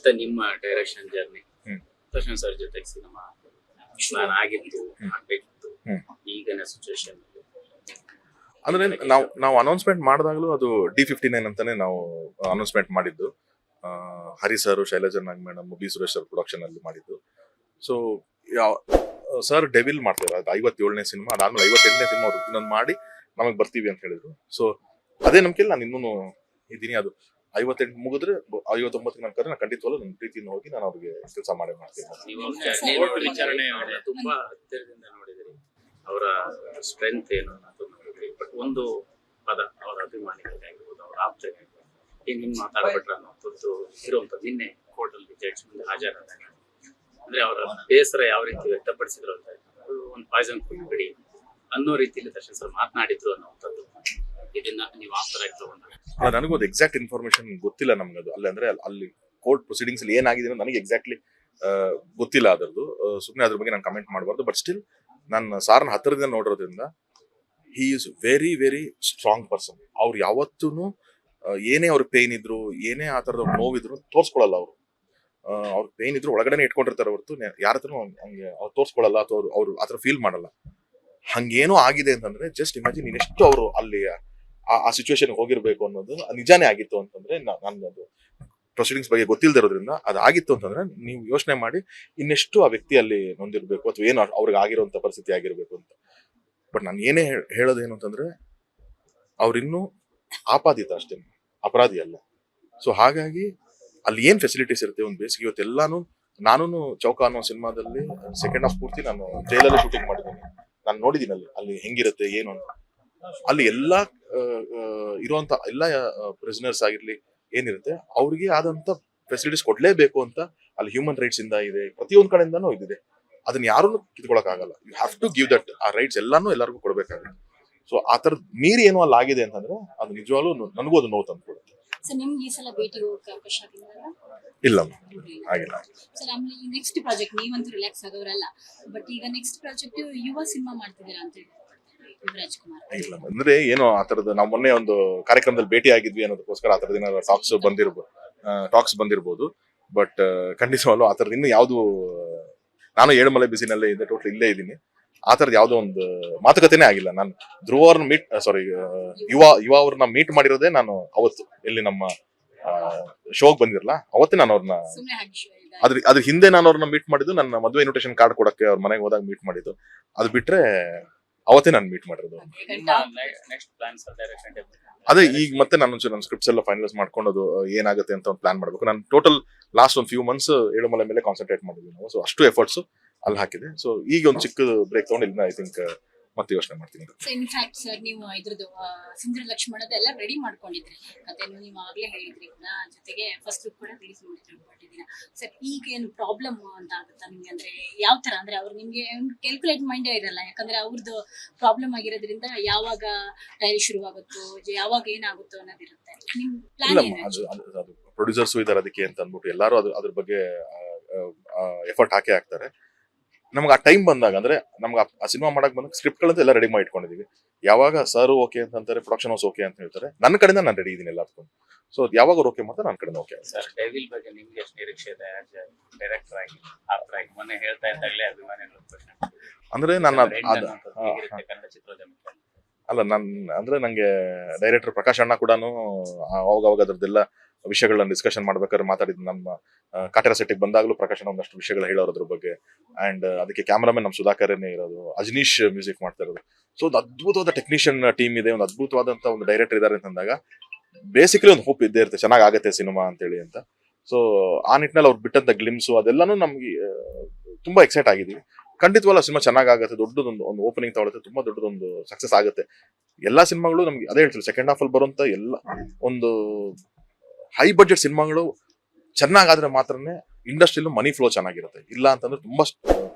ಮತ್ತೆ ನಿಮ್ಮ direction journey ಹ್ಮ್. Darshan sir ಜೊತೆಗೆ ಸಿನಿಮಾ ಪ್ಲಾನ್ ಆಗಿತ್ತು, ಆಗ್ಬೇಕಿತ್ತು, ಈಗಿನ ಸಿಚುವೇಶನ್ ಅಂದ್ರೆ ನಾವು ಅನೌನ್ಸ್ಮೆಂಟ್ ಮಾಡಿದಾಗಲೂ ಅದು D59 ಅಂತಾನೆ ನಾವು ಅನೌನ್ಸ್ಮೆಂಟ್ ಮಾಡಿದ್ದು. Hari sir, Shailaja Nag madam, B Suresh sir production ಅಲ್ಲಿ ಮಾಡಿದ್ದು. ಸೊ ಸರ್ ಡೆವಿಲ್ ಮಾಡ್ತಾರೆ, ಅದು 57ನೇ ಸಿನಿಮಾ. ಅದಾದ್ಮೇಲೆ 58ನೇ ಸಿನಿಮಾ ಅವ್ರು ಇನ್ನೊಂದು ಮಾಡಿ ನಮಗ್ ಬರ್ತೀವಿ ಅಂತ ಹೇಳಿದ್ರು. ಸೊ ಅದೇ ನಂಬಿಕೆ ನಾನು ಇನ್ನೂ ಇದ್ದೀನಿ. ಅದು 58 ಮುಗಿದ್ರೆ 59ಕ್ಕೆ ನಾನು ಕರೆ, ನಾನು ಖಂಡಿತವಾಗ್ಲೂ ನನ್ನ ಪ್ರೀತಿಯಿಂದ ಹೋಗಿ ನಾನು ಅವ್ರಿಗೆ ಕೆಲಸ ಮಾಡ್ತೀನಿ. ನೀವು ವಿಚಾರಣೆ ತುಂಬಾ ಹತ್ತಿರದಿಂದ ನೋಡಿದಿರಿ, ಅವರ ಸ್ಟ್ರೆಂತ್ ಏನು ಅನ್ನೋದು ನೋಡಿದ್ರಿ. ಬಟ್ ಒಂದು ಪದ ಅವರ ಅಭಿಮಾನಿಗಳಿಗಾಗಿರ್ಬೋದು, ಅವರ ಆಪ್ತರಿಗೆ ಹಿಂಗ್ ಮಾತಾಡ್ಬಿಟ್ರೆ ಅನ್ನೋದು ಇರುವಂತದ್ದು. ನಿನ್ನೆ ಕೋರ್ಟ್ ಅಲ್ಲಿ ಜಡ್ಜ್ ಮುಂದೆ ಹಾಜರಾದಾಗ ಅಂದ್ರೆ ಅವರ ಬೇಸರ ಯಾವ ರೀತಿ ವ್ಯಕ್ತಪಡಿಸಿದ್ರು ಅಂತ, ಒಂದು ಪಾಯ್ಸನ್ ಬಿಡಿ ಅನ್ನೋ ರೀತಿಯಲ್ಲಿ ದರ್ಶನ್ ಸರ್ ಮಾತನಾಡಿದ್ರು ಅನ್ನೋಂಥದ್ದು. ಇದನ್ನ ನೀವು ಆಪ್ತರಾಗಿ ತಗೊಂಡ್ರೆ? ನನಗೂ ಅದು ಎಕ್ಸಾಕ್ಟ್ ಇನ್ಫಾರ್ಮೇಶನ್ ಗೊತ್ತಿಲ್ಲ ನಮ್ಗೆ. ಅದು ಅಲ್ಲಿ ಕೋರ್ಟ್ ಪ್ರೊಸೀಡಿಂಗ್ಸ್ ಅಲ್ಲಿ ಏನಾಗಿದೆ ಅನ್ನೋದು ನನಗೆ ಎಕ್ಸಾಕ್ಟ್ಲಿ ಗೊತ್ತಿಲ್ಲ ಅದರದ್ದು. ಸುಮ್ಮನೆ ಅದ್ರ ಬಗ್ಗೆ ನಾನು ಕಮೆಂಟ್ ಮಾಡಬಾರ್ದು. ಬಟ್ ಸ್ಟಿಲ್ ನಾನು ಸಾರ್ನ ಹತ್ತಿರದಿಂದ ನೋಡಿರೋದ್ರಿಂದ he is very very strong person. ಅವ್ರು ಯಾವತ್ತೂ ಏನೇ ಅವ್ರ ಪೇನ್ ಇದ್ರು, ಏನೇ ಆ ಥರದ ನೋವಿದ್ರು ತೋರ್ಸ್ಕೊಳಲ್ಲ. ಅವ್ರ ಪೇನ್ ಇದ್ರು ಒಳಗಡೆನೆ ಇಟ್ಕೊಂಡಿರ್ತಾರೆ ಹೊರತು ಯಾರ ಹತ್ರನೂ ಹಂಗೆ ಅವ್ರು ತೋರ್ಸ್ಕೊಳಲ್ಲ ಅಥವಾ ಅವ್ರು ಆ ಥರ ಫೀಲ್ ಮಾಡಲ್ಲ. ಹಂಗೇನೋ ಆಗಿದೆ ಅಂತಂದ್ರೆ ಜಸ್ಟ್ ಇಮ್ಯಾಜಿನ್ ಇನ್ನೆಷ್ಟು ಅವರು ಅಲ್ಲಿ ಆ ಸಿಚುವೇಶನ್ ಹೋಗಿರ್ಬೇಕು ಅನ್ನೋದು ನಿಜಾನೇ ಆಗಿತ್ತು ಅಂತಂದ್ರೆ. ನನ್ನದು ಪ್ರೊಸೀಡಿಂಗ್ಸ್ ಬಗ್ಗೆ ಗೊತ್ತಿಲ್ಲದಿರೋದ್ರಿಂದ ಅದಾಗಿತ್ತು ಅಂತಂದ್ರೆ ನೀವು ಯೋಚನೆ ಮಾಡಿ ಇನ್ನೆಷ್ಟು ಆ ವ್ಯಕ್ತಿ ಅಲ್ಲಿ ನೊಂದಿರ್ಬೇಕು ಅಥವಾ ಏನು ಅವ್ರಿಗೆ ಆಗಿರುವಂತ ಪರಿಸ್ಥಿತಿ ಆಗಿರ್ಬೇಕು ಅಂತ. ಬಟ್ ನಾನು ಏನೇ ಹೇಳೋದೇನು ಅಂತಂದ್ರೆ ಅವ್ರಿನ್ನೂ ಆಪಾದಿತ ಅಷ್ಟೇ, ಅಪರಾಧಿ ಅಲ್ಲ. ಸೊ ಹಾಗಾಗಿ ಅಲ್ಲಿ ಏನ್ ಫೆಸಿಲಿಟೀಸ್ ಇರುತ್ತೆ ಒಂದು ಬೇಸಿಗೆ. ಇವತ್ತೆಲ್ಲಾನು ನಾನು ಚೌಕ ಅನ್ನೋ ಸಿನಿಮಾದಲ್ಲಿ ಸೆಕೆಂಡ್ ಹಾಫ್ ಪೂರ್ತಿ ನಾನು ಜೈಲಲ್ಲಿ ಶೂಟಿಂಗ್ ಮಾಡಿದ್ದೀನಿ. ನಾನು ನೋಡಿದ್ದೀನಿ ಅಲ್ಲಿ ಹೆಂಗಿರುತ್ತೆ ಏನು ಅಂತ. ಅಲ್ಲಿ ಎಲ್ಲಾ ಇರುವಂತ ಎಲ್ಲ ಪ್ರಿಸನರ್ಸ್ ಆಗಿರ್ಲಿ ಏನಿರುತ್ತೆ ಅವ್ರಿಗೆ ಆದಂತ ಫೆಸಿಲಿಟೀಸ್ ಕೊಡ್ಲೇಬೇಕು ಅಂತ ಅಲ್ಲಿ ಹ್ಯೂಮನ್ ರೈಟ್ಸ್ ಇಂದ ಇದೆ, ಪ್ರತಿಯೊಂದ್ ಕಡೆಯಿಂದಾನು ಇದಿದೆ. ಅದನ್ನ ಯಾರು ಕಿತ್ಕೊಳಕ್ ಆಗಲ್ಲ. You have to give that. ಆ ರೈಟ್ಸ್ ಎಲ್ಲಾನು ಎಲ್ಲರಿಗೂ ಕೊಡ್ಬೇಕಾಗುತ್ತೆ. ಸೊ ಆ ತರದ್ ಮೀರಿ ಏನೋ ಅಲ್ಲಿ ಆಗಿದೆ ಅಂತಂದ್ರೆ ಅದು ನಿಜವಾಗ್ಲೂ ನನಗೂ ಅದು ನೋವು ತಂದ್ಕೊಡುತ್ತೆ. ಸರ್ ನಿಮ್ಗೆ ಈ ಸಲ ಭೇಟಿ ಹೋಗಕ್ಕೆ ಅವಕಾಶ ಇಲ್ಲ ಆಗಿಲ್ಲ. ಸರ್ ಆಮೇಲೆ ಈ ನೆಕ್ಸ್ಟ್ ಪ್ರಾಜೆಕ್ಟ್ ನೀವಂತೂ ರಿಲ್ಯಾಕ್ಸ್ ಆಗೋರಲ್ಲ, ಬಟ್ ಈಗ ನೆಕ್ಸ್ಟ್ ಪ್ರಾಜೆಕ್ಟ್ ಯುವ ಸಿನಿಮಾ ಮಾಡ್ತಿದ್ದೀರಾ ಅಂತ ಯುವರಾಜ್ ಕುಮಾರ್. ಇಲ್ಲ ಅಂದ್ರೆ ಏನೋ ಆ ತರದ ನಾವು ಮೊನ್ನೆ ಒಂದು ಕಾರ್ಯಕ್ರಮದಲ್ಲಿ ಭೇಟಿ ಆಗಿದ್ವಿ ಅನ್ನೋದಕ್ಕೋಸ್ಕರ ಆ ತರದ ಏನಾದ್ರು ಟಾಕ್ಸ್ ಬಂದಿರ್ಬೋದು. ಬಟ್ ಖಂಡಿತವಾಗ್ಲೂ ಆ ತರದ ಇನ್ನು ಯಾವ್ದು, ನಾನು ಏಳುಮಲೆ ಬಿಸಿನಲ್ಲೇ ಇದ್ದೆ, ಟೋಟಲ್ ಇಲ್ಲೇ ಇದ್ದೀನಿ. ಆ ತರದ್ ಯಾವ್ದೋ ಒಂದು ಮಾತುಕತೆನೇ ಆಗಿಲ್ಲ. ನಾನು ಧ್ರುವ ಅವ್ರನ್ನ ಯುವ ಅವ್ರನ್ನ ಮೀಟ್ ಮಾಡಿರೋದೇ ನಾನು ಅವತ್ತು ಎಲ್ಲಿ ನಮ್ಮ ಶೋಗ್ ಬಂದಿರಲ್ಲ ಅವತ್ತೇ ನಾನು ಅವ್ರನ್ನ ಅದ್ರ ಹಿಂದೆ ನಾನು ಅವ್ರನ್ನ ಮೀಟ್ ಮಾಡಿದ್ದು ನನ್ನ ಮದುವೆ ಇನ್ವಿಟೇಷನ್ ಕಾರ್ಡ್ ಕೊಡಕ್ಕೆ ಅವ್ರ ಮನೆಗೆ ಹೋದಾಗ ಮೀಟ್ ಮಾಡಿದ್ದು. ಅದು ಬಿಟ್ರೆ ಅವತ್ತೇ ನಾನು ಮೀಟ್ ಮಾಡಿರೋದು. ಅದೇ ಈಗ ಮತ್ತೆ ನಾನು ನನ್ನ ಸ್ಕ್ರಿಪ್ಟ್ಸ್ ಎಲ್ಲ ಫೈನಲೈಸ್ ಮಾಡ್ಕೊಂಡು ಏನಾಗುತ್ತೆ ಅಂತ ಒಂದು ಪ್ಲಾನ್ ಮಾಡ್ಬೇಕು. ನಾನು ಟೋಟಲ್ ಲಾಸ್ಟ್ ಒಂದು ಫ್ಯೂ ಮಂತ್ಸ್ ಏಳುಮಲೆ ಮೇಲೆ ಕಾನ್ಸಂಟ್ರೇಟ್ ಮಾಡಿದ್ವಿ ನಾವು. ಸೊ ಅಷ್ಟು ಎಫರ್ಟ್ಸ್ ಅಲ್ಲಿ ಹಾಕಿದೆ. ಸೊ ಈಗ ಒಂದು ಚಿಕ್ಕ ಬ್ರೇಕ್ ತಗೊಂಡು ಇಲ್ಲ ಐ ಥಿಂಕ್ ಮತ್ತೆ ಯೋಚನೆ ಮಾಡ್ತೀನಿ. ಇನ್ಫ್ಯಾಕ್ಟ್ ಸರ್ ನೀವು ಇದ್ರದ್ದು ಸಿಂಧು ಲಕ್ಷ್ಮಣದೆಲ್ಲ ರೆಡಿ ಮಾಡ್ಕೊಂಡಿದ್ರಿ, ಕಥೆನೂ ನೀವು ಆಗ್ಲೇ ಹೇಳಿದ್ರಿ, ಜೊತೆಗೆ ಫಸ್ಟ್ ಲುಕ್ ಕೂಡ ರಿಲೀಸ್ ಮಾಡಿದ್ರಿ ಕೊಟ್ಟಿದ್ದೀರಾ. ಸರ್ ಈಗ ಏನು ಪ್ರಾಬ್ಲಮ್ ಅಂತ ಆಗುತ್ತಾ ನಿಮ್ಗೆ? ಅಂದ್ರೆ ಯಾವ ತರ ಅಂದ್ರೆ ಅವ್ರು ನಿಮ್ಗೆ ಕ್ಯಾಲ್ಕುಲೇಟ್ ಮೈಂಡೇ ಇರಲ್ಲ, ಯಾಕಂದ್ರೆ ಅವ್ರದ್ದು ಪ್ರಾಬ್ಲಮ್ ಆಗಿರೋದ್ರಿಂದ ಯಾವಾಗ ಟೈಲ್ ಶುರುವಾಗುತ್ತೋ ಯಾವಾಗ ಏನಾಗುತ್ತೋ ಅನ್ನೋದಿರುತ್ತೆ. ನಿಮ್ ಪ್ಲಾನ್ ಅದು ಪ್ರೊಡ್ಯೂಸರ್ಸ್ ಇದಾರೆ ಅದಕ್ಕೆ ಅಂತ ಅಂದ್ಬಿಟ್ಟು ಎಲ್ಲರೂ ಅದ್ರ ಬಗ್ಗೆ ಎಫರ್ಟ್ ಹಾಕ್ತಾರೆ. ನಮ್ಗೆ ಆ ಟೈಮ್ ಬಂದಾಗ ಅಂದ್ರೆ ನಮ್ಗೆ ಆ ಸಿನಿಮಾ ಮಾಡಕ್ ಬಂದಾಗ ಸ್ಕ್ರಿಪ್ಟ್ ಗಳಂತ ಎಲ್ಲ ರೆಡಿ ಮಾಡಿ ಇಟ್ಕೊಂಡಿದೀವಿ. ಯಾವಾಗ ಸರ್ ಓಕೆ ಅಂತಾರೆ, ಪ್ರೊಡಕ್ಷನ್ ಹೌಸ್ ಓಕೆ ಅಂತ ಹೇಳ್ತಾರೆ, ನನ್ನ ಕಡೆಯಿಂದ ನಾನು ರೆಡಿ ಇದೀನಿ ಎಲ್ಲದಕ್ಕೂ. ಸೊ ಯಾವಾಗ ಅವ್ರು ಓಕೆ ಮಾಡ್ತಾರೆ ನನ್ನ ಕಡೆಯಿಂದ ಓಕೆ. ಸರ್ ಡೆವಿಲ್ ಬಗ್ಗೆ ನಿಮ್ಗೆ ಎಷ್ಟು ನಿರೀಕ್ಷೆ ಇದೆ ಡೈರೆಕ್ಟರ್ ಆಗಿ, ಆಕ್ಟರ್ ಆಗಿ? ಮೊನ್ನೆ ಹೇಳ್ತಾ ಇದ್ದಾಗಲೇ ಅಭಿಮಾನಿಗಳು ಪ್ರಶ್ನೆ ಅಂದ್ರೆ ನನ್ನ ಕನ್ನಡ ಚಿತ್ರೋದ್ಯಮಕ್ಕೆ ಅಲ್ಲ ಅಂದ್ರೆ ನಂಗೆ ಡೈರೆಕ್ಟರ್ ಪ್ರಕಾಶ್ ಅಣ್ಣ ಕೂಡ ಅವಾಗ ಅದ್ರದ್ದೆಲ್ಲ ವಿಷಯಗಳನ್ನ ಡಿಸ್ಕಷನ್ ಮಾಡ್ಬೇಕಾದ್ರೆ ಮಾತಾಡಿದ್ದು. ನಮ್ಮ ಕಾಟೇರ ಸೆಟ್ಟಿಗೆ ಬಂದಾಗಲೂ ಪ್ರಕಾಶ್ ಅಣ್ಣ ಒಂದಷ್ಟು ವಿಷಯಗಳು ಹೇಳೋರು ಅದ್ರ ಬಗ್ಗೆ. ಅಂಡ್ ಅದಕ್ಕೆ ಕ್ಯಾಮರಾಮನ್ ನಮ್ಮ ಸುಧಾಕರನೇ ಇರೋದು, ಅಜನೀಶ್ ಮ್ಯೂಸಿಕ್ ಮಾಡ್ತಾ ಇರೋದು. ಸೊ ಒಂದು ಅದ್ಭುತವಾದ ಟೆಕ್ನಿಷಿಯನ್ ಟೀಮ್ ಇದೆ, ಒಂದು ಅದ್ಭುತವಾದಂತ ಒಂದು ಡೈರೆಕ್ಟರ್ ಇದಾರೆ ಅಂತಂದಾಗ ಬೇಸಿಕಲಿ ಒಂದು ಹೋಪ್ ಇದ್ದೇ ಇರುತ್ತೆ ಚೆನ್ನಾಗಾಗತ್ತೆ ಸಿನಿಮಾ ಅಂತೇಳಿ ಅಂತ. ಸೊ ಆ ನಿಟ್ಟಿನಲ್ಲಿ ಅವ್ರು ಬಿಟ್ಟಂತ ಗ್ಲಿಮ್ಸು ಅದೆಲ್ಲಾನು ನಮ್ಗೆ ತುಂಬಾ ಎಕ್ಸೈಟ್ ಆಗಿದೀವಿ. ಖಂಡಿತವಲ್ಲ ಸಿನಿಮಾ ಚೆನ್ನಾಗಾಗತ್ತೆ, ದೊಡ್ಡದೊಂದು ಒಂದು ಓಪನಿಂಗ್ ತಗೊಳುತ್ತೆ, ತುಂಬಾ ದೊಡ್ಡದೊಂದು ಸಕ್ಸಸ್ ಆಗುತ್ತೆ. ಎಲ್ಲಾ ಸಿನಿಮಾಗಳು ನಮ್ಗೆ ಅದೇ ಹೇಳ್ತೀವಿ, ಸೆಕೆಂಡ್ ಹಾಫ್ ಅಲ್ಲಿ ಬರುವಂತ ಎಲ್ಲ ಒಂದು ಹೈ ಬಡ್ಜೆಟ್ ಸಿನಿಮಾಗಳು ಚೆನ್ನಾಗಾದ್ರೆ ಮಾತ್ರನೇ ಇಂಡಸ್ಟ್ರಿಯಲ್ಲೂ ಮನಿ ಫ್ಲೋ ಚೆನ್ನಾಗಿರುತ್ತೆ. ಇಲ್ಲ ಅಂತಂದ್ರೆ ತುಂಬಾ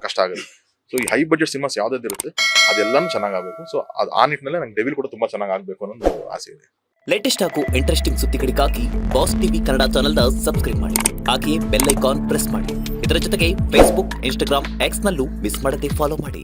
ಕಷ್ಟ ಆಗುತ್ತೆ. ಸೊ ಈ ಹೈ ಬಡ್ಜೆಟ್ ಸಿನಿಮಾಸ್ ಯಾವ್ದಿರುತ್ತೆ ಅದೆಲ್ಲಾನು ಚೆನ್ನಾಗಾಗಬೇಕು. ಸೊ ಆ ನಿಟ್ಟಿನಲ್ಲಿ ನಂಗೆ ಡೆವಿಲ್ ಕೂಡ ತುಂಬಾ ಚೆನ್ನಾಗಿ ಆಗ್ಬೇಕು ಅನ್ನೋ ಆಸೆ ಇದೆ. ಲೇಟೆಸ್ಟ್ ಹಾಗೂ ಇಂಟ್ರೆಸ್ಟಿಂಗ್ ಸುದ್ದಿಗಳಿಗಾಗಿ ಬಾಸ್ ಟಿವಿ ಕನ್ನಡ ಚಾನೆಲ್ನ ಸಬ್ಸ್ಕ್ರೈಬ್ ಮಾಡಿ, ಹಾಗೆಯೇ ಬೆಲ್ ಐಕಾನ್ ಪ್ರೆಸ್ ಮಾಡಿ. ಇದರ ಜೊತೆಗೆ ಫೇಸ್ಬುಕ್, ಇನ್ಸ್ಟಾಗ್ರಾಮ್, ಎಕ್ಸ್ ನಲ್ಲೂ ಮಿಸ್ ಮಾಡದೆ ಫಾಲೋ ಮಾಡಿ.